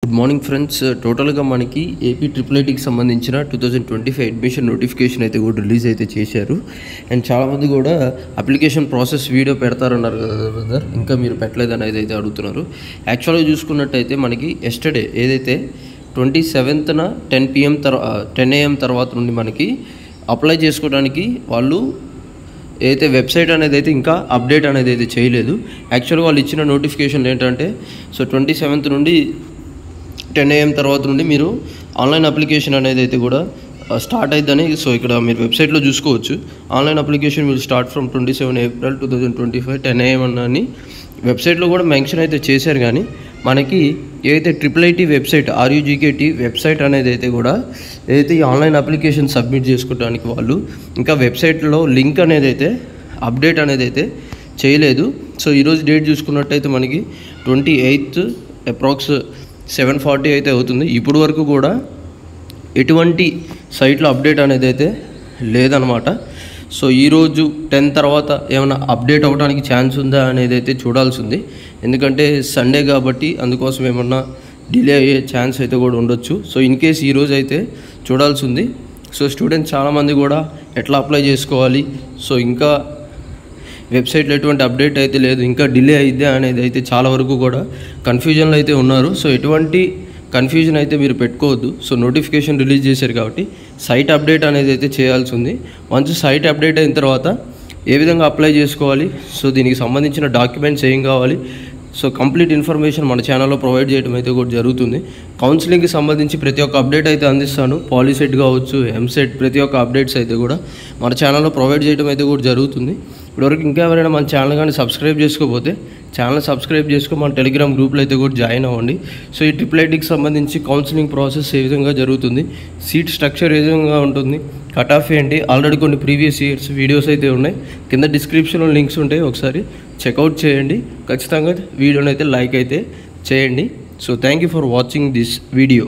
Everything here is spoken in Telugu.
Good morning friends. టోటల్గా మనకి ఏపీ IIITకి సంబంధించిన 2025 అడ్మిషన్ నోటిఫికేషన్ అయితే కూడా రిలీజ్ అయితే చేశారు. అండ్ చాలామంది కూడా అప్లికేషన్ ప్రాసెస్ వీడియో పెడతారన్నారు కదా బ్రదర్, ఇంకా మీరు పెట్టలేదు అనేది అయితే అడుగుతున్నారు. యాక్చువల్గా చూసుకున్నట్టయితే మనకి ఎస్టర్డే ఏదైతే 27న 10 AM తర్వాత నుండి మనకి అప్లై చేసుకోవడానికి వాళ్ళు ఏదైతే వెబ్సైట్ అనేది అయితే ఇంకా అప్డేట్ అనేది అయితే చేయలేదు. యాక్చువల్గా వాళ్ళు ఇచ్చిన నోటిఫికేషన్ ఏంటంటే 27th నుండి 10 AM తర్వాత నుండి మీరు ఆన్లైన్ అప్లికేషన్ అనేది అయితే కూడా స్టార్ట్ అయిద్దని. సో ఇక్కడ మీరు వెబ్సైట్లో చూసుకోవచ్చు. Online application will start from 27 April 2025 10 AM అని వెబ్సైట్లో కూడా మెన్షన్ అయితే చేశారు. కానీ మనకి ఏదైతే IIIT వెబ్సైట్ RUGKT వెబ్సైట్ అనేది అయితే కూడా ఏదైతే ఈ ఆన్లైన్ అప్లికేషన్ సబ్మిట్ చేసుకోవడానికి వాళ్ళు ఇంకా వెబ్సైట్లో లింక్ అనేది అయితే అప్డేట్ అనేది అయితే చేయలేదు. సో ఈరోజు డేట్ చూసుకున్నట్టయితే మనకి 28th అప్రాక్స్ 7:40 అయితే అవుతుంది. ఇప్పుడు వరకు కూడా ఎటువంటి సైట్లో అప్డేట్ అనేది అయితే లేదనమాట. సో ఈరోజు 10 తర్వాత ఏమైనా అప్డేట్ అవ్వడానికి ఛాన్స్ ఉందా అనేది అయితే చూడాల్సి ఉంది. ఎందుకంటే సండే కాబట్టి అందుకోసం ఏమన్నా డిలే అయ్యే ఛాన్స్ అయితే కూడా ఉండొచ్చు. సో ఇన్ కేస్ ఈరోజు అయితే చూడాల్సి ఉంది. సో స్టూడెంట్స్ చాలామంది కూడా ఎట్లా అప్లై చేసుకోవాలి, సో ఇంకా వెబ్సైట్లో ఎటువంటి అప్డేట్ అయితే లేదు, ఇంకా డిలే అయిద్దా అనేది అయితే చాలా వరకు కూడా కన్ఫ్యూజన్లో అయితే ఉన్నారు. సో ఎటువంటి కన్ఫ్యూజన్ అయితే మీరు పెట్టుకోవద్దు. సో నోటిఫికేషన్ రిలీజ్ చేశారు కాబట్టి సైట్ అప్డేట్ అనేది అయితే చేయాల్సి ఉంది. వన్స్ సైట్ అప్డేట్ అయిన తర్వాత ఏ విధంగా అప్లై చేసుకోవాలి, సో దీనికి సంబంధించిన డాక్యుమెంట్స్ ఏం కావాలి, సో కంప్లీట్ ఇన్ఫర్మేషన్ మన ఛానల్లో ప్రొవైడ్ చేయడం అయితే కూడా జరుగుతుంది. కౌన్సిలింగ్కి సంబంధించి ప్రతి ఒక్క అప్డేట్ అయితే అందిస్తాను. పాలిసెట్ కావచ్చు, ఎంసెట్, ప్రతి ఒక్క అప్డేట్స్ అయితే కూడా మన ఛానల్లో ప్రొవైడ్ చేయడం అయితే కూడా జరుగుతుంది. ఇప్పటివరకు ఇంకా ఎవరైనా మన ఛానల్ కానీ సబ్స్క్రైబ్ చేసుకోకపోతే ఛానల్ సబ్స్క్రైబ్ చేసుకొని మన టెలిగ్రామ్ గ్రూప్లో అయితే కూడా జాయిన్ అవ్వండి. సో ఈ IIITకి సంబంధించి కౌన్సిలింగ్ ప్రాసెస్ ఏ విధంగా జరుగుతుంది, సీట్ స్ట్రక్చర్ ఏ విధంగా ఉంటుంది, కట్ ఆఫ్ ఏంటి, ఆల్రెడీ కొన్ని ప్రీవియస్ ఇయర్స్ వీడియోస్ అయితే ఉన్నాయి. కింద డిస్క్రిప్షన్లో లింక్స్ ఉంటాయి, ఒకసారి చెక్అవుట్ చేయండి. ఖచ్చితంగా వీడియోని అయితే లైక్ అయితే చేయండి. So thank you for watching this video.